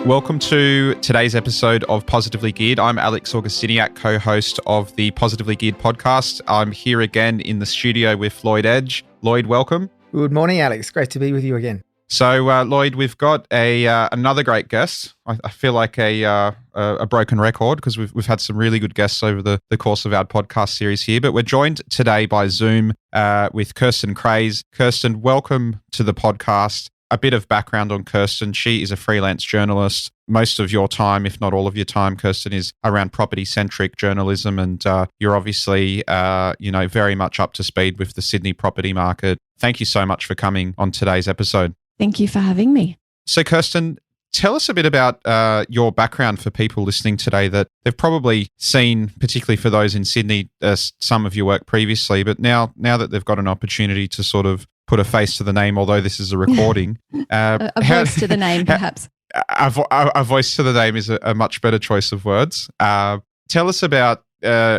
Welcome to today's episode of Positively Geared. I'm Alex Augustyniak, co-host of the Positively Geared podcast. I'm here again in the studio with Lloyd Edge. Lloyd, welcome. Good morning, Alex. Great to be with you again. So, Lloyd, we've got another great guest. I feel like a broken record because we've had some really good guests over the course of our podcast series here. But we're joined today by Zoom with Kirsten Craze. Kirsten, welcome to the podcast. A bit of background on Kirsten. She is a freelance journalist. Most of your time, if not all of your time, Kirsten, is around property-centric journalism, and you're obviously, very much up to speed with the Sydney property market. Thank you so much for coming on today's episode. Thank you for having me. So, Kirsten, tell us a bit about your background for people listening today that they've probably seen, particularly for those in Sydney, some of your work previously, but now that they've got an opportunity to sort of put a face to the name, although this is a recording. A voice to the name, perhaps. A voice to the name is a much better choice of words. Tell us about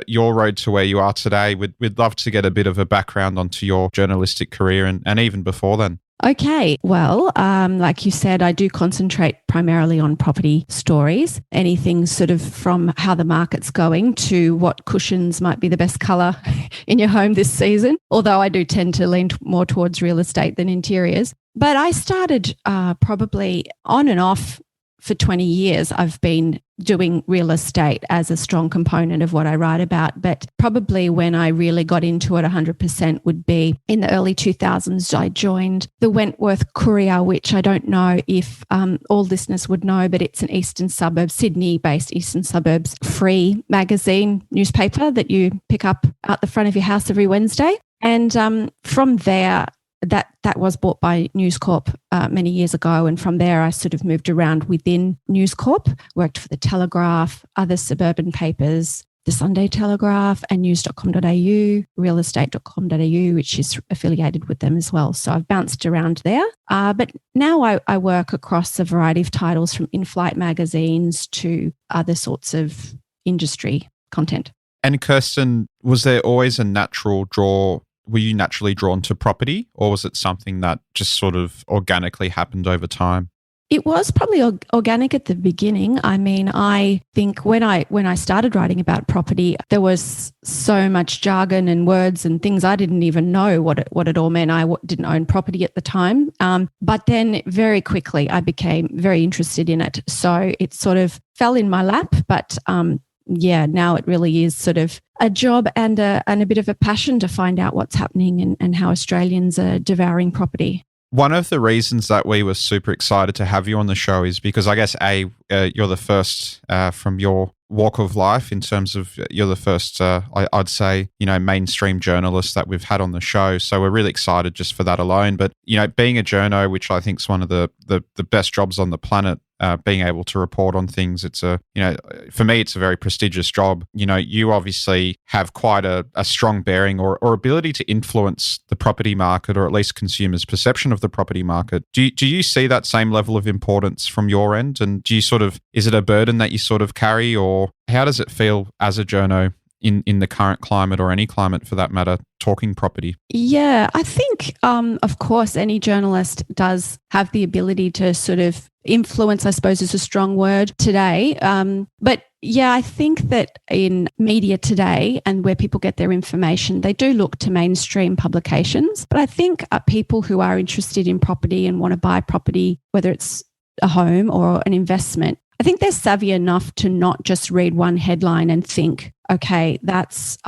your road to where you are today. We'd love to get a bit of a background onto your journalistic career and even before then. Okay. Well, like you said, I do concentrate primarily on property stories, anything sort of from how the market's going to what cushions might be the best colour in your home this season, although I do tend to lean more towards real estate than interiors. But I started probably on and off for 20 years. I've been doing real estate as a strong component of what I write about. But probably when I really got into it 100% would be in the early 2000s. I joined the Wentworth Courier, which I don't know if all listeners would know, but it's an eastern suburb, Sydney-based eastern suburbs free magazine newspaper that you pick up out the front of your house every Wednesday. And from there, that was bought by News Corp many years ago. And from there, I sort of moved around within News Corp, worked for the Telegraph, other suburban papers, the Sunday Telegraph and news.com.au, realestate.com.au, which is affiliated with them as well. So I've bounced around there. But now I work across a variety of titles from in-flight magazines to other sorts of industry content. And Kirsten, was there always a natural draw? Were you naturally drawn to property, or was it something that just sort of organically happened over time? It was probably organic at the beginning. I mean, I think when I started writing about property, there was so much jargon and words and things I didn't even know what it all meant. I didn't own property at the time. But then very quickly I became very interested in it. So it sort of fell in my lap, but now it really is sort of a job and a bit of a passion to find out what's happening and how Australians are devouring property. One of the reasons that we were super excited to have you on the show is because I guess, you're the first from your walk of life in terms of you're the first, I'd say, mainstream journalist that we've had on the show. So we're really excited just for that alone. But, being a journo, which I think is one of the best jobs on the planet, being able to report on things, it's for me, it's a very prestigious job. You obviously have quite a strong bearing or ability to influence the property market, or at least consumers' perception of the property market. Do you see that same level of importance from your end? And do you is it a burden that you sort of carry, or how does it feel as a journo in the current climate, or any climate for that matter, talking property? Yeah, I think, of course, any journalist does have the ability to sort of influence, I suppose is a strong word today. But yeah, I think that in media today and where people get their information, they do look to mainstream publications. But I think people who are interested in property and want to buy property, whether it's a home or an investment, I think they're savvy enough to not just read one headline and think, okay, that's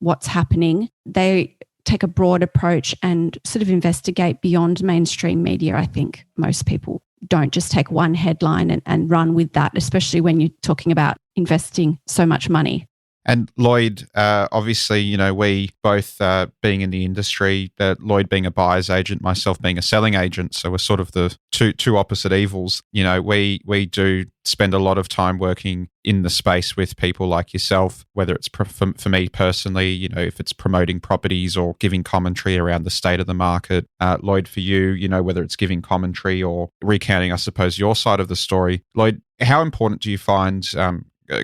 what's happening. They take a broad approach and sort of investigate beyond mainstream media. I think most people don't just take one headline and run with that, especially when you're talking about investing so much money. And Lloyd, obviously, we both being in the industry, Lloyd being a buyer's agent, myself being a selling agent. So we're sort of the two opposite evils. We do spend a lot of time working in the space with people like yourself, whether it's for me personally, if it's promoting properties or giving commentary around the state of the market. Lloyd, for you, whether it's giving commentary or recounting, I suppose, your side of the story. Lloyd, how important do you find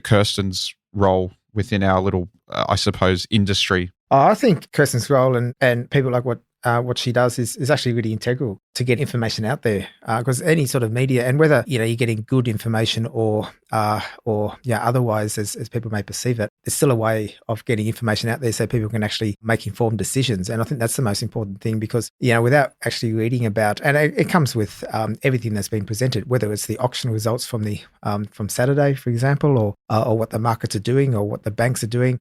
Kirsten's role within our little, I suppose, industry? I think Kirsten's role and people like what what she does is actually really integral to get information out there, because any sort of media, and whether you're getting good information or otherwise as people may perceive it, there's still a way of getting information out there so people can actually make informed decisions. And I think that's the most important thing, because without actually reading about, and it comes with everything that's been presented, whether it's the auction results from the from Saturday, for example, or what the markets are doing or what the banks are doing.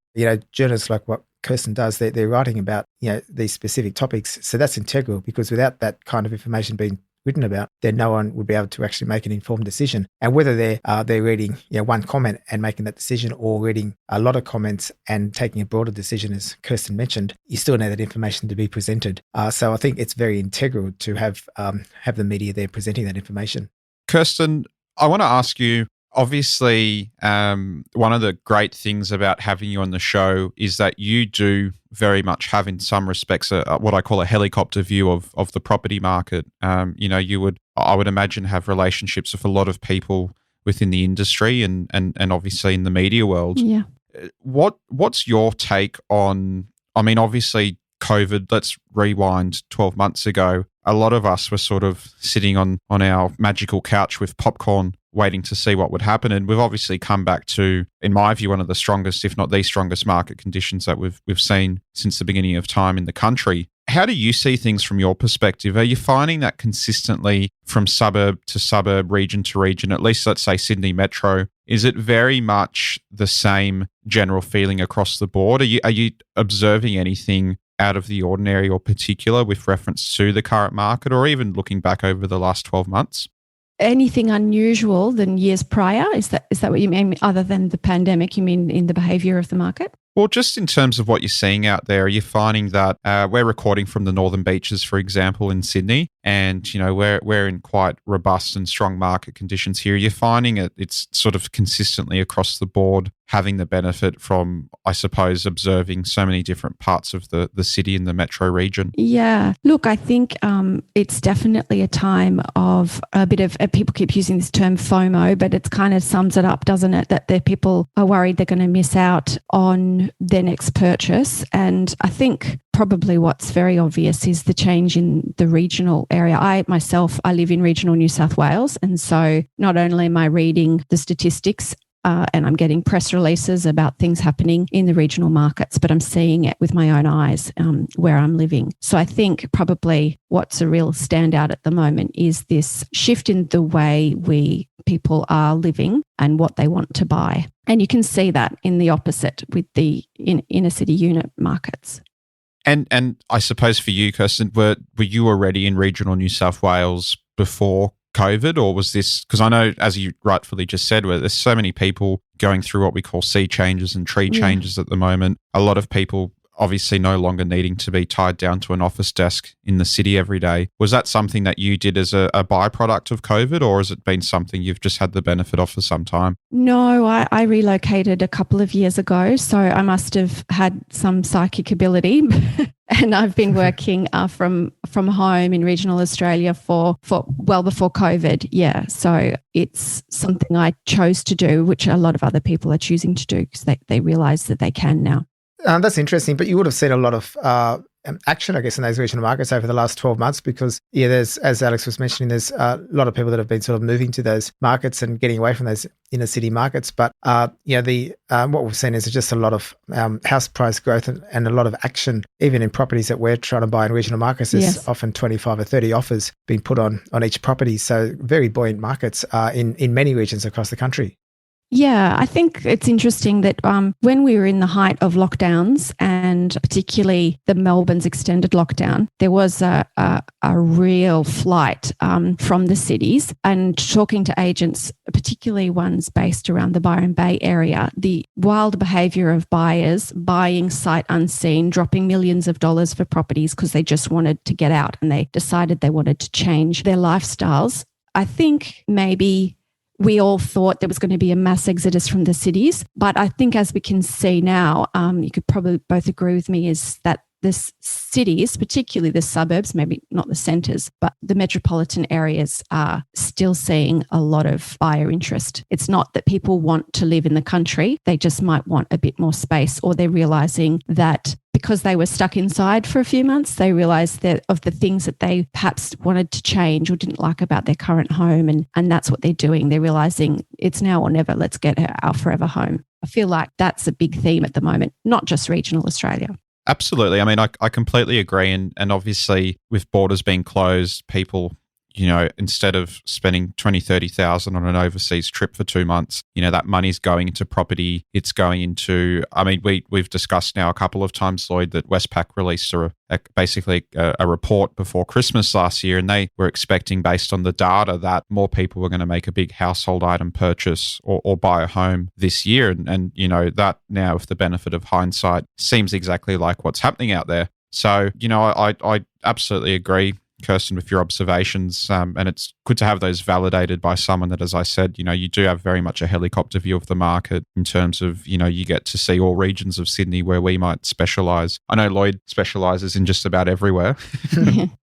Journalists like what Kirsten does, they're writing about these specific topics. So that's integral, because without that kind of information being written about, then no one would be able to actually make an informed decision. And whether they're reading one comment and making that decision, or reading a lot of comments and taking a broader decision, as Kirsten mentioned, you still need that information to be presented. So I think it's very integral to have the media there presenting that information. Kirsten, I want to ask you, obviously, one of the great things about having you on the show is that you do very much have, in some respects, what I call a helicopter view of the property market. I would imagine, have relationships with a lot of people within the industry and obviously in the media world. Yeah. What's your take on, obviously COVID, let's rewind 12 months ago. A lot of us were sort of sitting on our magical couch with popcorn, waiting to see what would happen. And we've obviously come back to, in my view, one of the strongest, if not the strongest, market conditions that we've seen since the beginning of time in the country. How do you see things from your perspective? Are you finding that consistently from suburb to suburb, region to region, at least let's say Sydney Metro, is it very much the same general feeling across the board? Are you observing anything out of the ordinary or particular with reference to the current market, or even looking back over the last 12 months? Anything unusual than years prior? Is that what you mean? Other than the pandemic, you mean in the behaviour of the market? Well, just in terms of what you're seeing out there, are you finding that we're recording from the Northern Beaches, for example, in Sydney, and we're in quite robust and strong market conditions here. You're finding it's sort of consistently across the board having the benefit from, I suppose, observing so many different parts of the city and the metro region. Yeah. Look, I think it's definitely a time of a bit of, people keep using this term FOMO, but it kind of sums it up, doesn't it? That the people are worried they're going to miss out on their next purchase. And I think probably what's very obvious is the change in the regional area. I live in regional New South Wales. And so not only am I reading the statistics and I'm getting press releases about things happening in the regional markets, but I'm seeing it with my own eyes where I'm living. So I think probably what's a real standout at the moment is this shift in the way people are living and what they want to buy. And you can see that in the opposite with the inner city unit markets. And I suppose for you, Kirsten, were you already in regional New South Wales before COVID, or was this, because I know, as you rightfully just said, where there's so many people going through what we call sea changes and tree changes at the moment, a lot of people obviously no longer needing to be tied down to an office desk in the city every day. Was that something that you did as a byproduct of COVID, or has it been something you've just had the benefit of for some time? No, I relocated a couple of years ago, so I must have had some psychic ability. And I've been working from home in regional Australia for well before COVID. Yeah. So it's something I chose to do, which a lot of other people are choosing to do because they realise that they can now. That's interesting, but you would have seen a lot of action, I guess, in those regional markets over the last 12 months because, there's, as Alex was mentioning, there's a lot of people that have been sort of moving to those markets and getting away from those inner city markets. But, what we've seen is just a lot of house price growth and a lot of action, even in properties that we're trying to buy in regional markets. There's often 25 or 30 offers being put on each property. So very buoyant markets in many regions across the country. Yeah, I think it's interesting that when we were in the height of lockdowns and particularly the Melbourne's extended lockdown, there was a real flight from the cities. And talking to agents, particularly ones based around the Byron Bay area, the wild behaviour of buyers buying sight unseen, dropping millions of dollars for properties because they just wanted to get out and they decided they wanted to change their lifestyles. I think maybe we all thought there was going to be a mass exodus from the cities. But I think as we can see now, you could probably both agree with me, is that cities, particularly the suburbs, maybe not the centres, but the metropolitan areas are still seeing a lot of buyer interest. It's not that people want to live in the country. They just might want a bit more space, or they're realising that because they were stuck inside for a few months, they realised that of the things that they perhaps wanted to change or didn't like about their current home, and that's what they're doing. They're realising it's now or never, let's get our forever home. I feel like that's a big theme at the moment, not just regional Australia. Absolutely. I mean, I completely agree. And obviously with borders being closed, people, instead of spending 20, 30,000 on an overseas trip for 2 months, that money's going into property. It's going into, I mean, we've discussed now a couple of times, Lloyd, that Westpac released basically a report before Christmas last year, and they were expecting, based on the data, that more people were going to make a big household item purchase or buy a home this year. And that now, with the benefit of hindsight, seems exactly like what's happening out there. So, I absolutely agree, Kirsten, with your observations, and it's good to have those validated by someone that, as I said, you do have very much a helicopter view of the market in terms of, you get to see all regions of Sydney where we might specialise. I know Lloyd specialises in just about everywhere,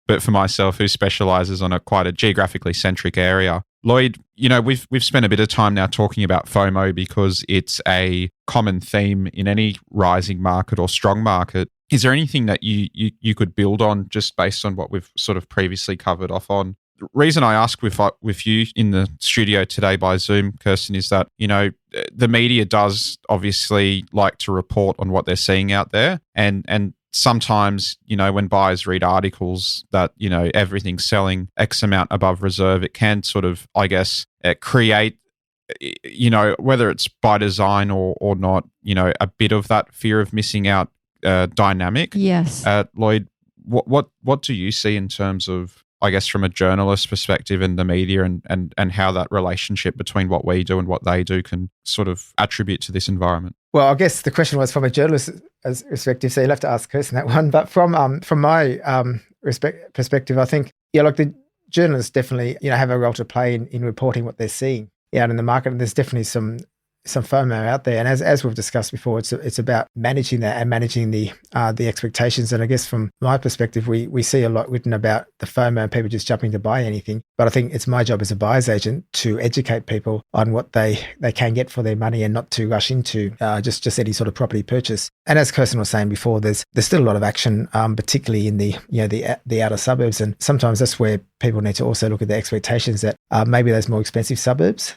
but for myself, who specialises on quite a geographically centric area, Lloyd, we've spent a bit of time now talking about FOMO because it's a common theme in any rising market or strong market. Is there anything that you could build on just based on what we've sort of previously covered off on? The reason I ask with you in the studio today by Zoom, Kirsten, is that, the media does obviously like to report on what they're seeing out there. And sometimes, when buyers read articles that, everything's selling X amount above reserve, it can sort of, I guess, create, whether it's by design or not, a bit of that fear of missing out dynamic. Yes. Lloyd, what do you see in terms of, I guess, from a journalist perspective in the media and how that relationship between what we do and what they do can sort of attribute to this environment? Well, I guess the question was from a journalist perspective, so you'll have to ask Kirsten that one. But from my perspective, I think, like the journalists definitely, have a role to play in reporting what they're seeing out in the market. And there's definitely some FOMO out there, and as we've discussed before, it's about managing that and managing the expectations. And I guess from my perspective, we see a lot written about the FOMO and people just jumping to buy anything. But I think it's my job as a buyer's agent to educate people on what they can get for their money and not to rush into just any sort of property purchase. And as Kirsten was saying before, there's still a lot of action, particularly in the outer suburbs, and sometimes that's where people need to also look at the expectations that maybe those more expensive suburbs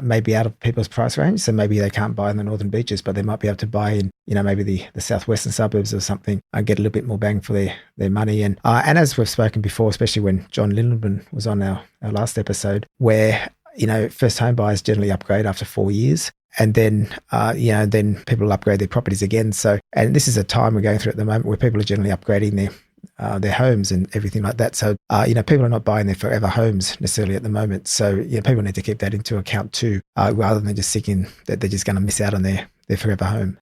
may be out of people's price range. So maybe they can't buy in the northern beaches, but they might be able to buy in, maybe the southwestern suburbs or something and get a little bit more bang for their money. And as we've spoken before, especially when John Lindemann was on our last episode, where, first home buyers generally upgrade after 4 years. And then, then people upgrade their properties again. So, and this is a time we're going through at the moment where people are generally upgrading their homes and everything like that. So, people are not buying their forever homes necessarily at the moment. So, people need to keep that into account too, rather than just thinking that they're just going to miss out on their forever home.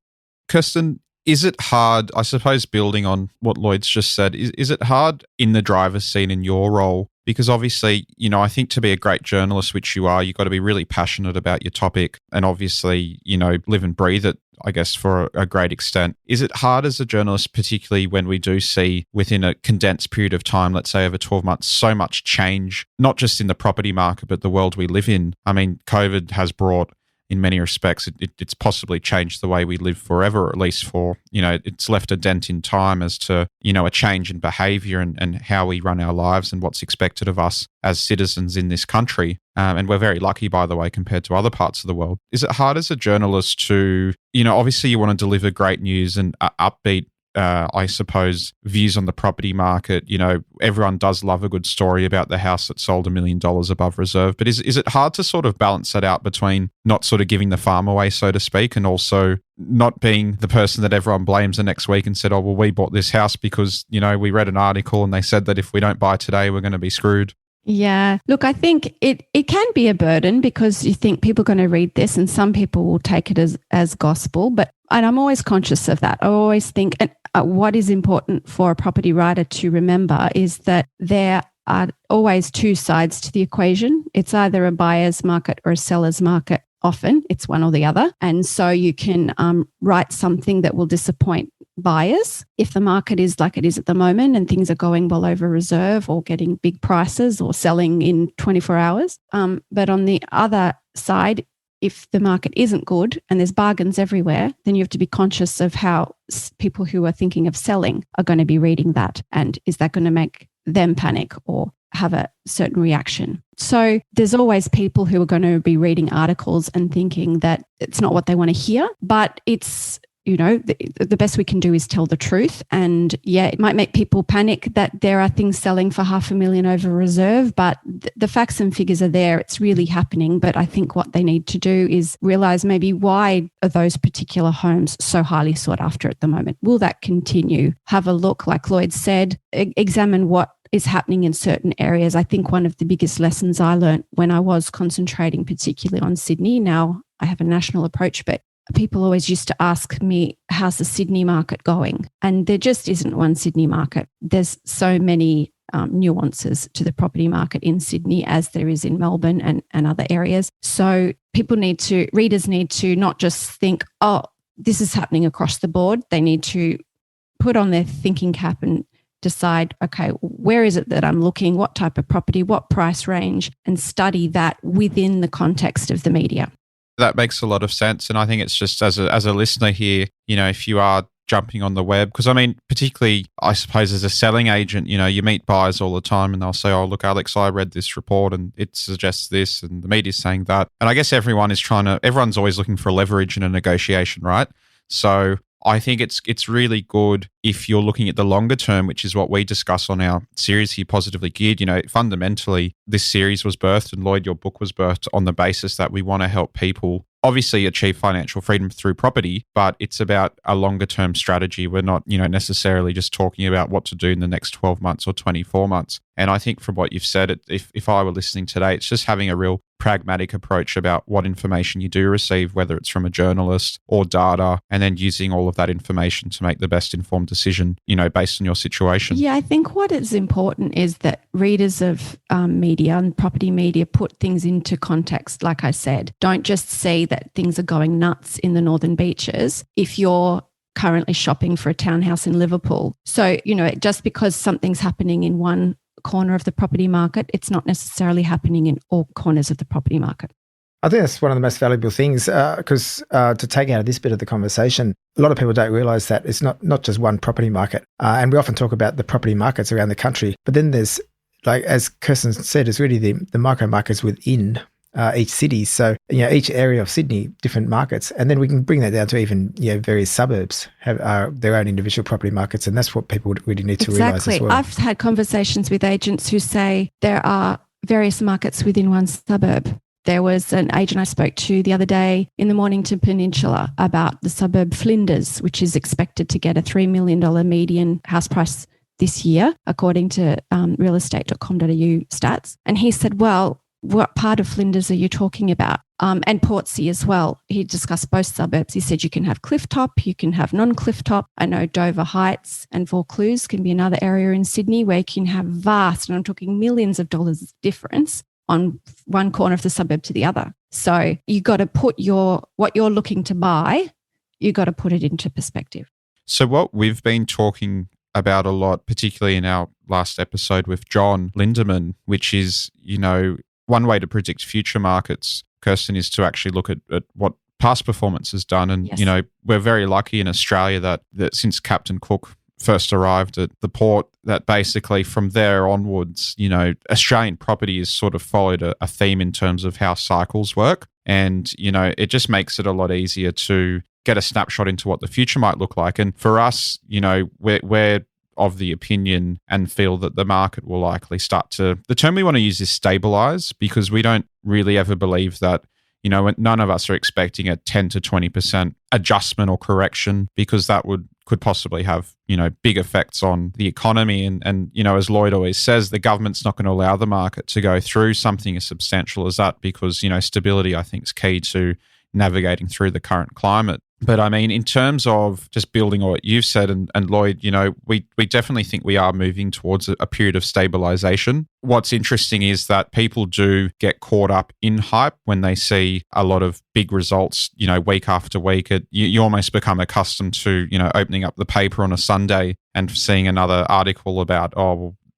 Kirsten, is it hard, I suppose, building on what Lloyd's just said, is it hard in the driver's seat in your role? Because obviously, I think to be a great journalist, which you are, you've got to be really passionate about your topic and obviously, live and breathe it, I guess, for a great extent. Is it hard as a journalist, particularly when we do see within a condensed period of time, let's say over 12 months, so much change, not just in the property market, but the world we live in? I mean, COVID has brought, in many respects, it's possibly changed the way we live forever, or at least for, it's left a dent in time as to, a change in behaviour and how we run our lives and what's expected of us as citizens in this country. And we're very lucky, by the way, compared to other parts of the world. Is it hard as a journalist to, obviously you want to deliver great news and upbeat, I suppose, views on the property market? Everyone does love a good story about the house that sold $1 million above reserve. But is it hard to sort of balance that out between not sort of giving the farm away, so to speak, and also not being the person that everyone blames the next week and said, oh, well, we bought this house because, we read an article and they said that if we don't buy today, we're going to be screwed? Yeah. Look, I think it can be a burden because you think people are going to read this and some people will take it as gospel. And I'm always conscious of that. I always think what is important for a property writer to remember is that there are always two sides to the equation. It's either a buyer's market or a seller's market. Often it's one or the other. And so you can write something that will disappoint buyers. If the market is like it is at the moment and things are going well over reserve or getting big prices or selling in 24 hours. But on the other side, if the market isn't good and there's bargains everywhere, then you have to be conscious of how people who are thinking of selling are going to be reading that. And is that going to make them panic or have a certain reaction? So there's always people who are going to be reading articles and thinking that it's not what they want to hear, but it's, the best we can do is tell the truth. And yeah, it might make people panic that there are things selling for $500,000 over reserve, but the facts and figures are there. It's really happening. But I think what they need to do is realize maybe why are those particular homes so highly sought after at the moment? Will that continue? Have a look, like Lloyd said, examine what is happening in certain areas. I think one of the biggest lessons I learned when I was concentrating particularly on Sydney, now I have a national approach, but people always used to ask me, how's the Sydney market going? And there just isn't one Sydney market. There's so many nuances to the property market in Sydney as there is in Melbourne and other areas. So readers need to not just think, oh, this is happening across the board. They need to put on their thinking cap and decide, okay, where is it that I'm looking? What type of property? What price range? And study that within the context of the media. That makes a lot of sense. And I think it's just as a listener here, if you are jumping on the web, because I mean, particularly, I suppose as a selling agent, you meet buyers all the time and they'll say, oh, look, Alex, I read this report and it suggests this and the media's saying that. And I guess everyone's always looking for leverage in a negotiation, right? So I think it's really good if you're looking at the longer term, which is what we discuss on our series here, Positively Geared. Fundamentally, this series was birthed, and Lloyd, your book was birthed on the basis that we want to help people obviously achieve financial freedom through property, but it's about a longer term strategy. We're not, necessarily just talking about what to do in the next 12 months or 24 months. And I think from what you've said, if I were listening today, it's just having a real pragmatic approach about what information you do receive, whether it's from a journalist or data, and then using all of that information to make the best informed decision, based on your situation. Yeah, I think what is important is that readers of media and property media put things into context. Like I said, don't just see that things are going nuts in the Northern Beaches if you're currently shopping for a townhouse in Liverpool. So, just because something's happening in one corner of the property market, it's not necessarily happening in all corners of the property market. I think that's one of the most valuable things because to take out of this bit of the conversation, a lot of people don't realise that it's not just one property market. And we often talk about the property markets around the country, but then there's, like as Kirsten said, it's really the micro markets within each city. So, each area of Sydney, different markets. And then we can bring that down to even, various suburbs have their own individual property markets. And that's what people really need to realise as well. I've had conversations with agents who say there are various markets within one suburb. There was an agent I spoke to the other day in the Mornington Peninsula about the suburb Flinders, which is expected to get a $3 million median house price this year, according to realestate.com.au stats. And he said, well, what part of Flinders are you talking about? And Portsea as well. He discussed both suburbs. He said you can have clifftop, you can have non-clifftop. I know Dover Heights and Vaucluse can be another area in Sydney where you can have vast, and I'm talking millions of dollars difference on one corner of the suburb to the other. So you got to put what you're looking to buy, you got to put it into perspective. So what we've been talking about a lot, particularly in our last episode with John Lindemann, which is, one way to predict future markets, Kirsten, is to actually look at what past performance has done. And, yes. We're very lucky in Australia that since Captain Cook first arrived at the port, that basically from there onwards, Australian property has sort of followed a theme in terms of how cycles work. And, it just makes it a lot easier to get a snapshot into what the future might look like. And for us, we're of the opinion and feel that the market will likely start to, the term we want to use is stabilize, because we don't really ever believe that, none of us are expecting a 10 to 20% adjustment or correction, because that could possibly have, big effects on the economy. And as Lloyd always says, the government's not going to allow the market to go through something as substantial as that, because, stability, I think, is key to navigating through the current climate. But I mean, in terms of just building on what you've said, and Lloyd, we definitely think we are moving towards a period of stabilization. What's interesting is that people do get caught up in hype when they see a lot of big results, week after week. You almost become accustomed to, opening up the paper on a Sunday and seeing another article about,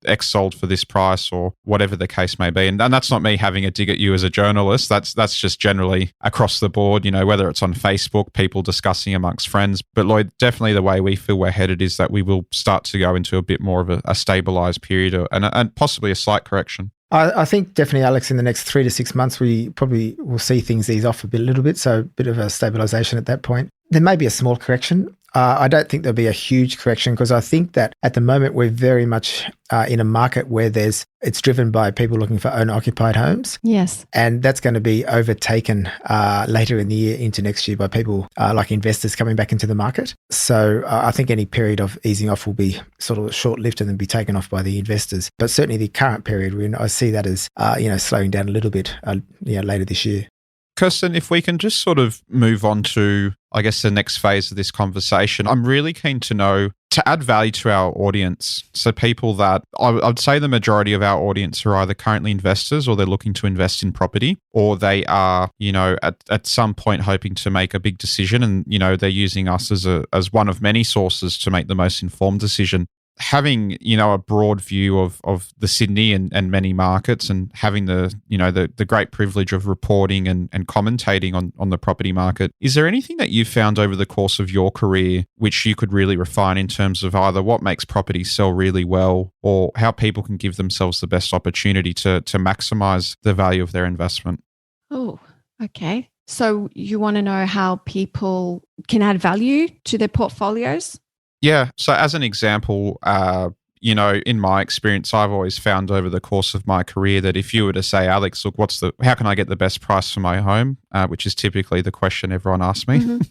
X sold for this price or whatever the case may be. And that's not me having a dig at you as a journalist. That's just generally across the board, whether it's on Facebook, people discussing amongst friends. But Lloyd, definitely the way we feel we're headed is that we will start to go into a bit more of a stabilized period and possibly a slight correction. I think definitely, Alex, in the next 3 to 6 months, we probably will see things ease off a little bit. So a bit of a stabilization at that point. There may be a small correction. I don't think there'll be a huge correction because I think that at the moment we're very much in a market where it's driven by people looking for owner-occupied homes. Yes. And that's going to be overtaken later in the year into next year by people like investors coming back into the market. So I think any period of easing off will be sort of short-lived and then be taken off by the investors. But certainly the current period, I see that as slowing down a little bit later this year. Kirsten, if we can just sort of move on to, I guess, the next phase of this conversation, I'm really keen to know, to add value to our audience. So people that, I'd say the majority of our audience are either currently investors or they're looking to invest in property, or they are, at some point hoping to make a big decision and, they're using us as one of many sources to make the most informed decision. Having, a broad view of the Sydney and many markets and having the great privilege of reporting and commentating on the property market, is there anything that you've found over the course of your career which you could really refine in terms of either what makes property sell really well or how people can give themselves the best opportunity to maximize the value of their investment? Oh, okay. So you want to know how people can add value to their portfolios? Yeah. So as an example, in my experience, I've always found over the course of my career that if you were to say, Alex, look, how can I get the best price for my home? Which is typically the question everyone asks me. Mm-hmm.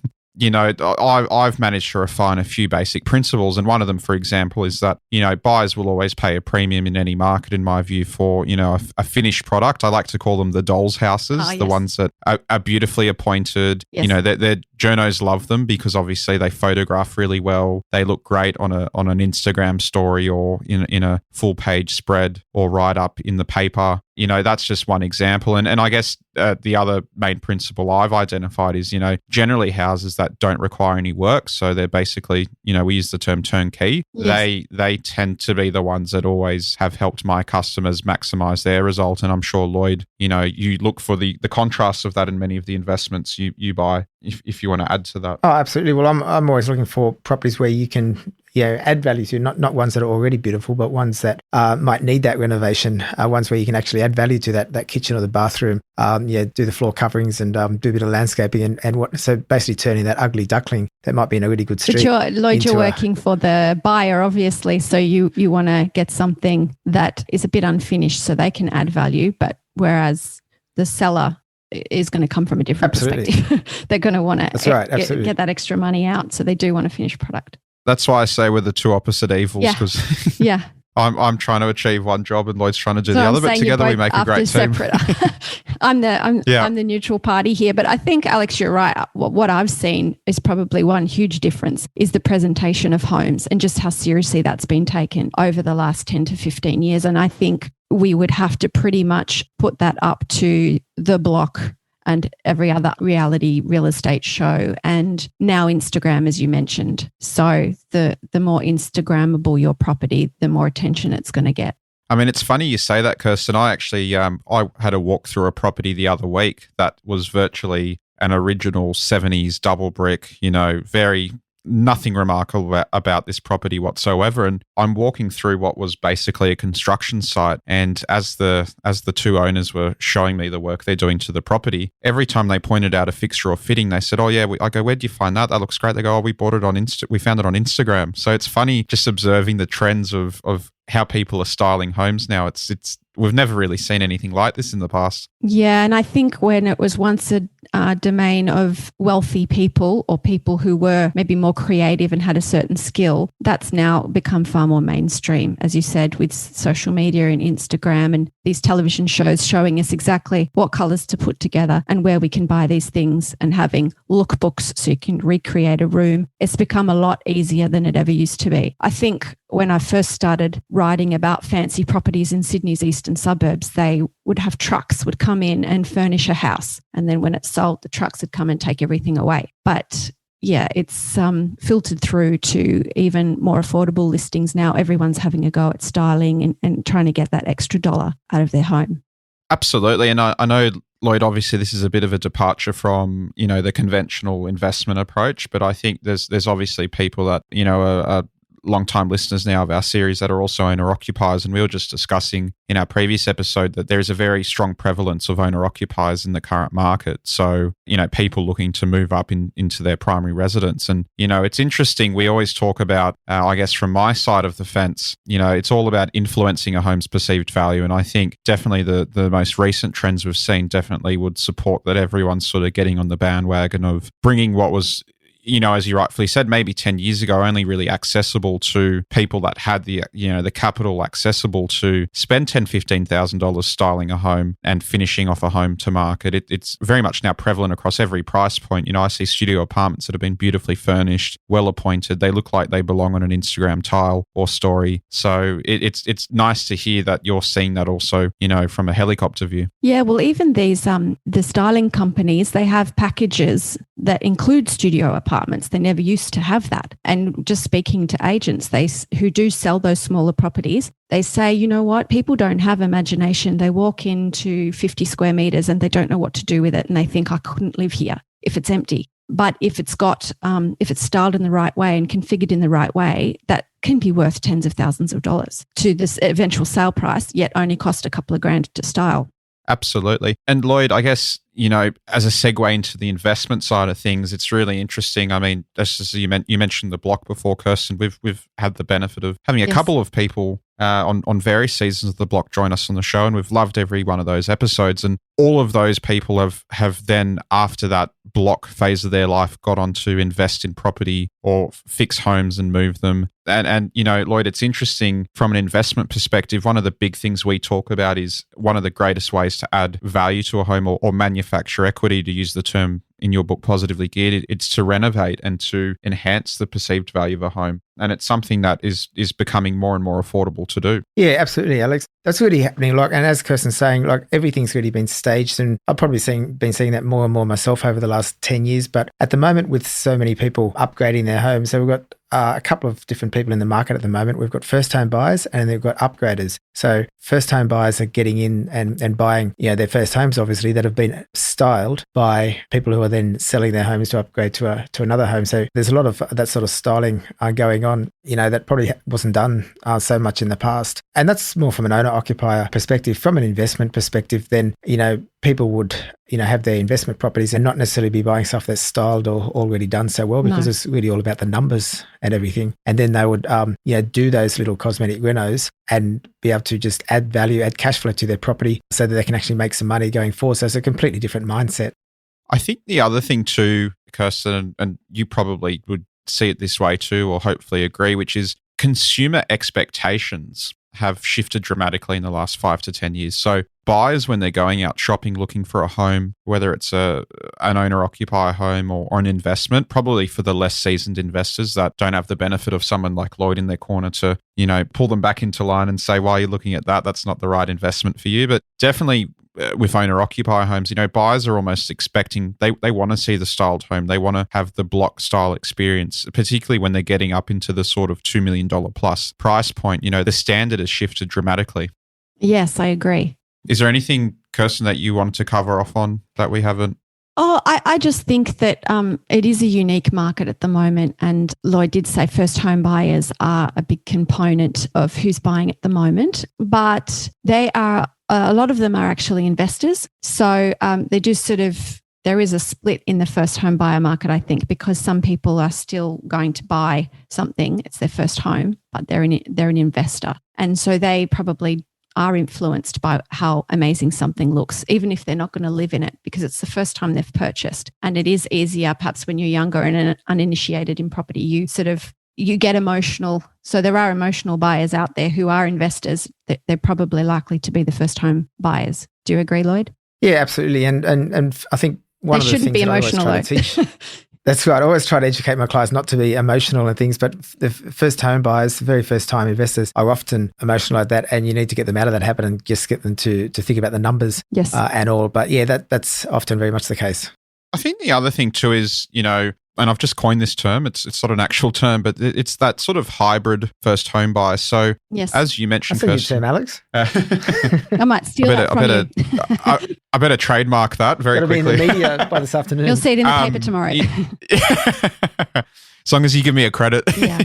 I've managed to refine a few basic principles. And one of them, for example, is that, buyers will always pay a premium in any market, in my view, for, a finished product. I like to call them the doll's houses, the ones that are beautifully appointed. Yes. Their journos love them because obviously they photograph really well. They look great on an Instagram story or in a full page spread or write up in the paper. That's just one example. And I guess the other main principle I've identified is, generally houses that don't require any work. So they're basically, we use the term turnkey. Yes. They tend to be the ones that always have helped my customers maximize their result. And I'm sure, Lloyd, you look for the contrast of that in many of the investments you buy, if you want to add to that. Oh, absolutely. Well, I'm always looking for properties where you can add value to, not ones that are already beautiful, but ones that might need that renovation, ones where you can actually add value to that kitchen or the bathroom, do the floor coverings and do a bit of landscaping so basically turning that ugly duckling that might be in a really good street. But you're working for the buyer, obviously, so you want to get something that is a bit unfinished so they can add value, but whereas the seller is going to come from a different perspective. They're going to want to get that extra money out, so they do want a finished product. That's why I say we're the two opposite evils, because I'm trying to achieve one job and Lloyd's trying to do the other, but together we make a great team. I'm the neutral party here, but I think, Alex, you're right. What I've seen is probably one huge difference is the presentation of homes and just how seriously that's been taken over the last 10 to 15 years. And I think we would have to pretty much put that up to The Block and every other reality real estate show, and now Instagram, as you mentioned. So the more Instagrammable your property, the more attention it's going to get. I mean, it's funny you say that, Kirsten. I actually I had a walk through a property the other week that was virtually an original 70s double brick, very nothing remarkable about this property whatsoever. And I'm walking through what was basically a construction site. And as the two owners were showing me the work they're doing to the property, every time they pointed out a fixture or fitting, they said, "Oh yeah." I go, "Where'd you find that? That looks great." They go, "Oh, we bought it on we found it on Instagram." So it's funny just observing the trends of how people are styling homes now. It's we've never really seen anything like this in the past. Yeah, and I think when it was once a domain of wealthy people or people who were maybe more creative and had a certain skill, that's now become far more mainstream, as you said, with social media and Instagram and these television shows showing us exactly what colours to put together and where we can buy these things, and having lookbooks so you can recreate a room. It's become a lot easier than it ever used to be. I think when I first started writing about fancy properties in Sydney's eastern suburbs, they would have trucks would come in and furnish a house. And then when it sold, the trucks would come and take everything away. But yeah, it's filtered through to even more affordable listings now. Everyone's having a go at styling and trying to get that extra dollar out of their home. Absolutely. And I know, Lloyd, obviously this is a bit of a departure from, the conventional investment approach, but I think there's obviously people that, are long-time listeners now of our series that are also owner-occupiers, and we were just discussing in our previous episode that there is a very strong prevalence of owner-occupiers in the current market. So, people looking to move up into their primary residence. And, it's interesting. We always talk about, I guess from my side of the fence, it's all about influencing a home's perceived value. And I think definitely the most recent trends we've seen definitely would support that everyone's sort of getting on the bandwagon of bringing what was, as you rightfully said, maybe 10 years ago, only really accessible to people that had the capital accessible to spend $10,000, $15,000 styling a home and finishing off a home to market. It's very much now prevalent across every price point. I see studio apartments that have been beautifully furnished, well appointed. They look like they belong on an Instagram tile or story. So it's nice to hear that you're seeing that also, from a helicopter view. Yeah, well, even these the styling companies, they have packages that include studio apartments. They never used to have that. And just speaking to agents who do sell those smaller properties, they say, you know what, people don't have imagination. They walk into 50 square meters and they don't know what to do with it. And they think, I couldn't live here if it's empty. But if it's styled in the right way and configured in the right way, that can be worth tens of thousands of dollars to this eventual sale price, yet only cost a couple of grand to style. Absolutely. And Lloyd, I guess, as a segue into the investment side of things, it's really interesting. I mean, just you mentioned the block before, Kirsten. We've had the benefit of having a couple of people on various seasons of the block join us on the show, and we've loved every one of those episodes. And all of those people have then, after that block phase of their life, got on to invest in property or fix homes and move them. And Lloyd, it's interesting from an investment perspective. One of the big things we talk about is one of the greatest ways to add value to a home or manufacture equity, to use the term in your book, Positively Geared. It's to renovate and to enhance the perceived value of a home. And it's something that is becoming more and more affordable to do. Yeah, absolutely, Alex. That's really happening. And as Kirsten's saying, everything's really been staged, and I've probably been seeing that more and more myself over the last 10 years. But at the moment, with so many people upgrading their homes, so we've got a couple of different people in the market at the moment. We've got first-home buyers and they've got upgraders. So first-home buyers are getting in and buying, their first homes, obviously, that have been styled by people who are then selling their homes to upgrade to another home. So there's a lot of that sort of styling going on, that probably wasn't done so much in the past. And that's more from an owner-occupier perspective. From an investment perspective, then, people would, have their investment properties and not necessarily be buying stuff that's styled or already done so well, because it's really all about the numbers and everything. And then they would, do those little cosmetic renos and be able to just add value, add cash flow to their property so that they can actually make some money going forward. So it's a completely different mindset. I think the other thing too, Kirsten, and you probably would see it this way too, or hopefully agree, which is consumer expectations have shifted dramatically in the last 5 to 10 years. So buyers, when they're going out shopping, looking for a home, whether it's an owner-occupier home or an investment, probably for the less seasoned investors that don't have the benefit of someone like Lloyd in their corner to, pull them back into line and say, why are you looking at that? That's not the right investment for you. But definitely with owner-occupier homes, buyers are almost expecting, they want to see the styled home. They want to have the block style experience, particularly when they're getting up into the sort of $2 million plus price point. The standard has shifted dramatically. Yes, I agree. Is there anything, Kirsten, that you wanted to cover off on that we haven't? Oh, I just think that it is a unique market at the moment. And Lloyd did say first home buyers are a big component of who's buying at the moment, but they are, a lot of them are actually investors. So they do there is a split in the first home buyer market, I think, because some people are still going to buy something. It's their first home, but they're an investor. And so they probably are influenced by how amazing something looks, even if they're not going to live in it, because it's the first time they've purchased. And it is easier, perhaps when you're younger and uninitiated in property, you get emotional. So there are emotional buyers out there who are investors. They're probably likely to be the first home buyers. Do you agree, Lloyd? Yeah, absolutely. And I think one of the things that I always try to teach. That's right. I always try to educate my clients not to be emotional and things, but the first home buyers, the very first time investors are often emotional like that, and you need to get them out of that habit and just get them to think about the numbers and all. But yeah, that's often very much the case. I think the other thing too is, and I've just coined this term, it's not an actual term, but it's that sort of hybrid first home buyer. So as you mentioned, that's a new term, Alex. I might steal that from you. I better trademark that very quickly. It'll be in the media by this afternoon. You'll see it in the paper tomorrow. As long as you give me a credit. Yeah.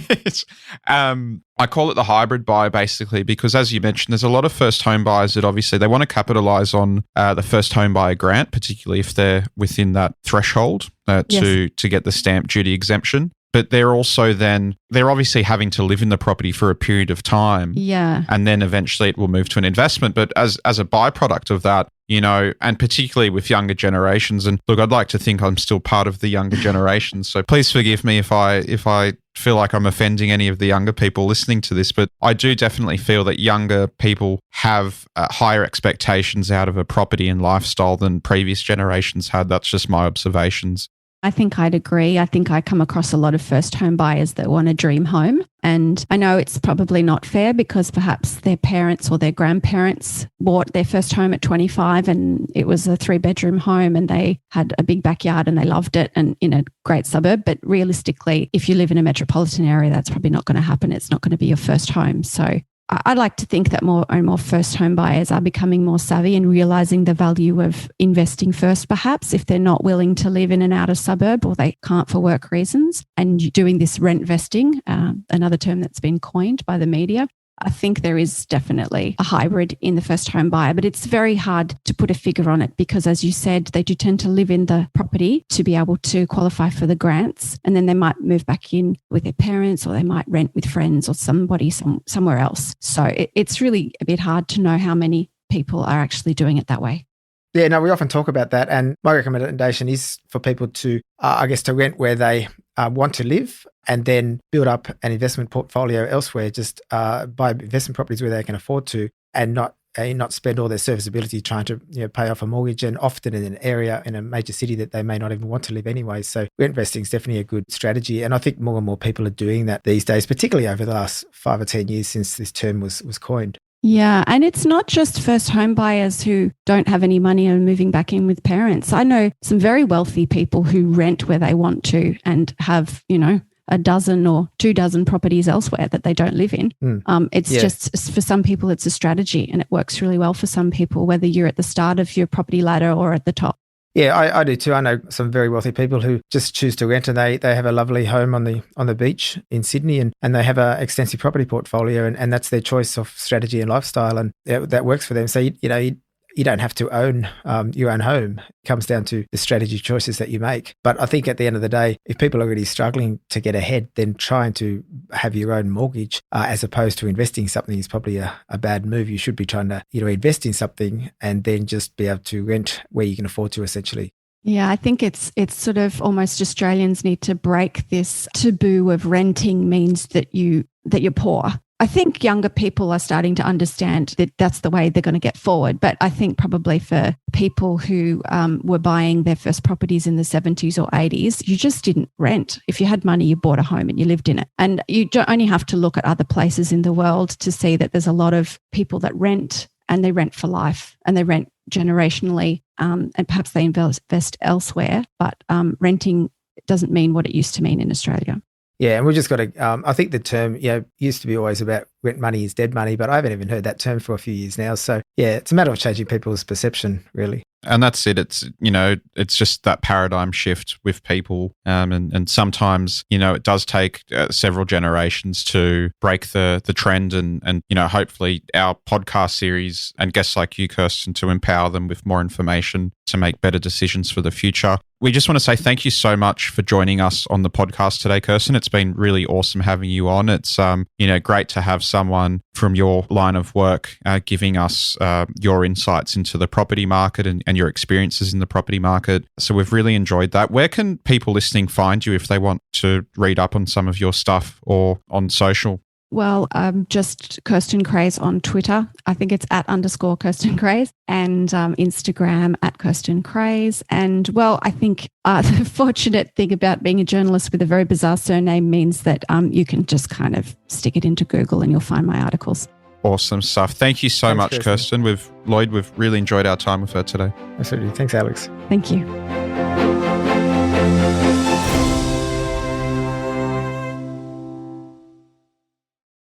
I call it the hybrid buy basically because, as you mentioned, there's a lot of first home buyers that obviously they want to capitalize on the first home buyer grant, particularly if they're within that threshold to get the stamp duty exemption. But they're also they're obviously having to live in the property for a period of time. Yeah. And then eventually it will move to an investment. But as a byproduct of that, and particularly with younger generations, and look, I'd like to think I'm still part of the younger generation. So please forgive me if I feel like I'm offending any of the younger people listening to this, but I do definitely feel that younger people have higher expectations out of a property and lifestyle than previous generations had. That's just my observations. I think I'd agree. I think I come across a lot of first home buyers that want a dream home. And I know it's probably not fair because perhaps their parents or their grandparents bought their first home at 25 and it was a 3-bedroom home and they had a big backyard and they loved it and in a great suburb. But realistically, if you live in a metropolitan area, that's probably not going to happen. It's not going to be your first home. So I'd like to think that more and more first home buyers are becoming more savvy and realising the value of investing first, perhaps, if they're not willing to live in an outer suburb or they can't for work reasons, and doing this rent vesting, another term that's been coined by the media. I think there is definitely a hybrid in the first home buyer, but it's very hard to put a figure on it because, as you said, they do tend to live in the property to be able to qualify for the grants, and then they might move back in with their parents or they might rent with friends or somebody somewhere else. So it's really a bit hard to know how many people are actually doing it that way. Yeah, no, we often talk about that, and my recommendation is for people to, to rent where they want to live and then build up an investment portfolio elsewhere, just buy investment properties where they can afford to and not spend all their serviceability trying to pay off a mortgage, and often in an area in a major city that they may not even want to live anyway. So rent investing is definitely a good strategy, and I think more and more people are doing that these days, particularly over the last 5 or 10 years since this term was coined. Yeah, and it's not just first home buyers who don't have any money and moving back in with parents. I know some very wealthy people who rent where they want to and have, a dozen or 2 dozen properties elsewhere that they don't live in. Just for some people, it's a strategy and it works really well for some people, whether you're at the start of your property ladder or at the top. Yeah, I do too. I know some very wealthy people who just choose to rent, and they have a lovely home on the beach in Sydney, and they have an extensive property portfolio, and that's their choice of strategy and lifestyle, and that works for them. So you don't have to own your own home. It comes down to the strategy choices that you make. But I think at the end of the day, if people are really struggling to get ahead, then trying to have your own mortgage as opposed to investing in something is probably a bad move. You should be trying to invest in something and then just be able to rent where you can afford to, essentially. Yeah, I think it's sort of almost Australians need to break this taboo of renting means that you're poor. I think younger people are starting to understand that that's the way they're going to get forward. But I think probably for people who were buying their first properties in the 70s or 80s, you just didn't rent. If you had money, you bought a home and you lived in it. And you don't only have to look at other places in the world to see that there's a lot of people that rent, and they rent for life and they rent generationally, and perhaps they invest elsewhere. But renting doesn't mean what it used to mean in Australia. Yeah, and we've just got to, I think the term, used to be always about rent money is dead money, but I haven't even heard that term for a few years now. So yeah, it's a matter of changing people's perception, really. And that's it. It's, it's just that paradigm shift with people. And sometimes, it does take several generations to break the trend and, hopefully our podcast series and guests like you, Kirsten, to empower them with more information to make better decisions for the future. We just want to say thank you so much for joining us on the podcast today, Kirsten. It's been really awesome having you on. It's, great to have someone from your line of work giving us your insights into the property market and your experiences in the property market. So we've really enjoyed that. Where can people listening find you if they want to read up on some of your stuff or on social? Well, just Kirsten Craze on Twitter. I think it's @_Kirsten Craze, and Instagram @Kirsten Craze. And well, I think the fortunate thing about being a journalist with a very bizarre surname means that you can just kind of stick it into Google and you'll find my articles. Awesome stuff. Thank you so much, Kirsten. Lloyd, we've really enjoyed our time with her today. Absolutely. Thanks, Alex. Thank you.